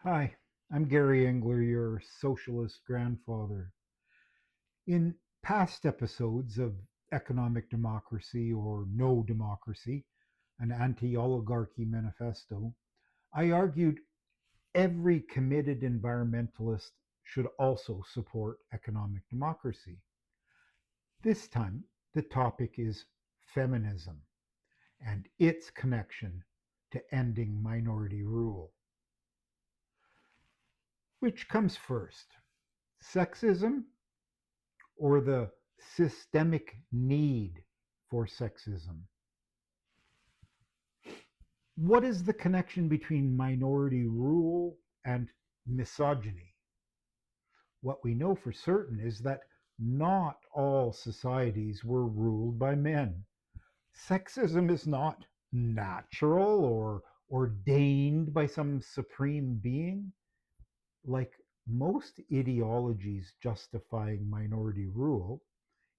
Hi, I'm Gary Engler, your socialist grandfather. In past episodes of Economic Democracy or No Democracy, an anti oligarchy manifesto, I argued every committed environmentalist should also support economic democracy. This time, the topic is feminism and its connection to ending minority rule. Which comes first, sexism or the systemic need for sexism? What is the connection between minority rule and misogyny? What we know for certain is that not all societies were ruled by men. Sexism is not natural or ordained by some supreme being. Like most ideologies justifying minority rule,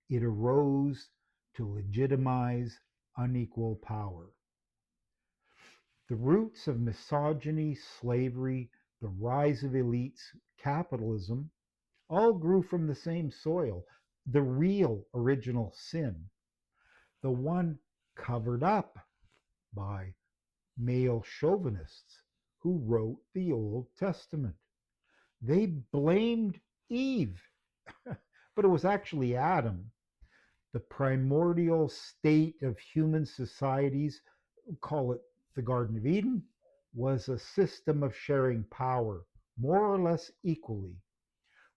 it arose to legitimize unequal power. The roots of misogyny, slavery, the rise of elites, capitalism all grew from the same soil. The real original sin, the one covered up by male chauvinists who wrote the Old Testament. They blamed Eve, but it was actually Adam. The primordial state of human societies, call it the Garden of Eden, was a system of sharing power more or less equally.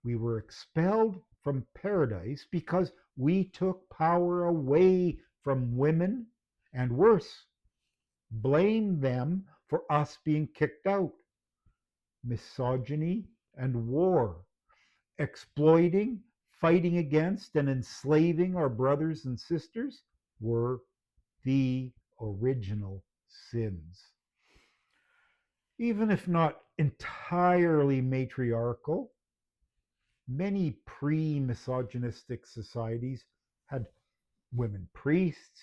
We were expelled from paradise because we took power away from women, and worse, blamed them for us being kicked out. Misogyny and war, exploiting, fighting against, and enslaving our brothers and sisters were the original sins. Even if not entirely matriarchal, many pre misogynistic societies had women priests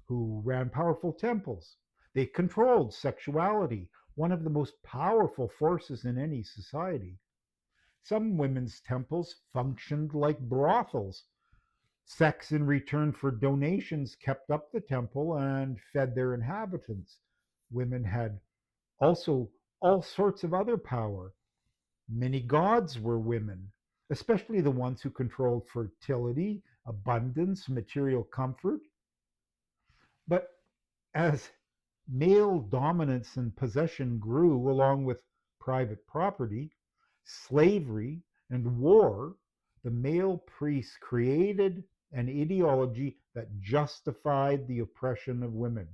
who ran powerful temples. They controlled sexuality, one of the most powerful forces in any society. Some women's temples functioned like brothels. Sex in return for donations kept up the temple and fed their inhabitants. Women had also all sorts of other power. Many gods were women, especially the ones who controlled fertility, abundance, material comfort. But as male dominance and possession grew along with private property, slavery, and war, the male priests created an ideology that justified the oppression of women.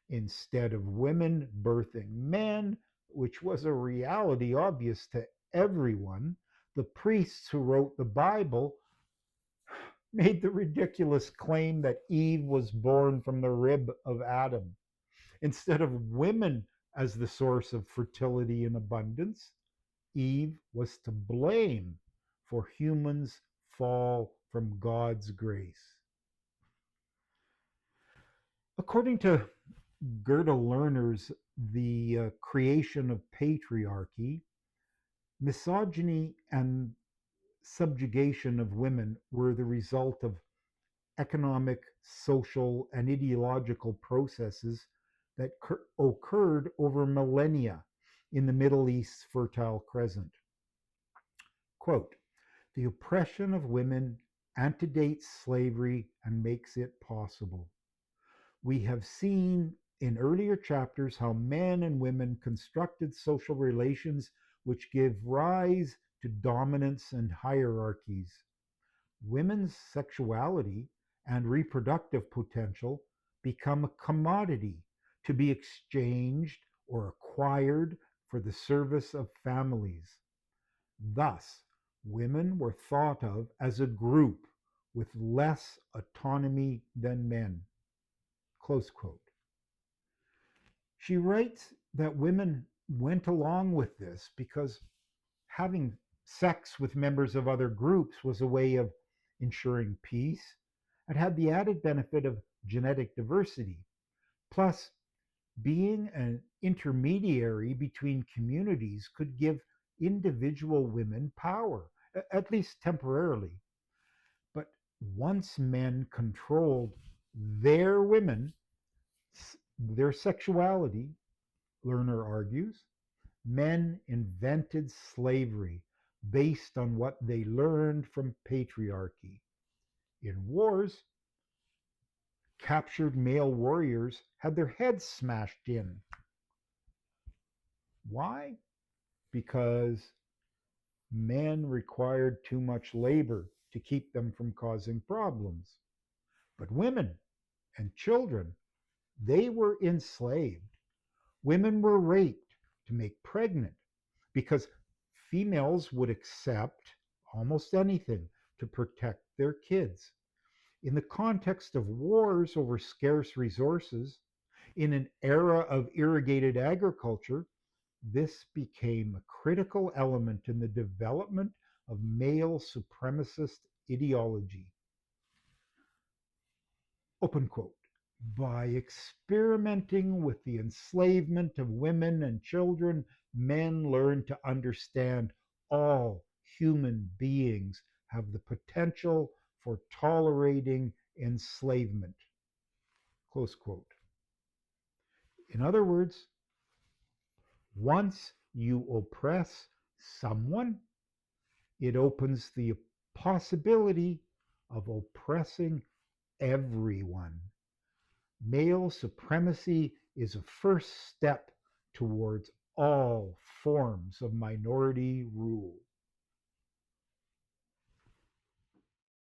Instead of women birthing men, which was a reality obvious to everyone, the priests who wrote the Bible made the ridiculous claim that Eve was born from the rib of Adam. Instead of women as the source of fertility and abundance, Eve was to blame for humans' fall from God's grace. According to Gerda Lerner's The Creation of Patriarchy, misogyny and subjugation of women were the result of economic, social, and ideological processes that occurred over millennia in the Middle East's Fertile Crescent. Quote, the oppression of women antedates slavery and makes it possible. We have seen in earlier chapters how men and women constructed social relations which give rise to dominance and hierarchies. Women's sexuality and reproductive potential become a commodity to be exchanged or acquired for the service of families. Thus, women were thought of as a group with less autonomy than men. Close quote. She writes that women went along with this because having sex with members of other groups was a way of ensuring peace and had the added benefit of genetic diversity. Plus, Being an intermediary between communities could give individual women power, at least temporarily. But once men controlled their women, their sexuality, Lerner argues, men invented slavery based on what they learned from patriarchy. In wars, captured male warriors had their heads smashed in. Why? Because men required too much labor to keep them from causing problems. But women and children, they were enslaved. Women were raped to make pregnant because females would accept almost anything to protect their kids. In the context of wars over scarce resources, in an era of irrigated agriculture, this became a critical element in the development of male supremacist ideology. Open quote. By experimenting with the enslavement of women and children, men learned to understand all human beings have the potential for tolerating enslavement. Close quote. In other words, once you oppress someone, it opens the possibility of oppressing everyone. Male supremacy is a first step towards all forms of minority rule.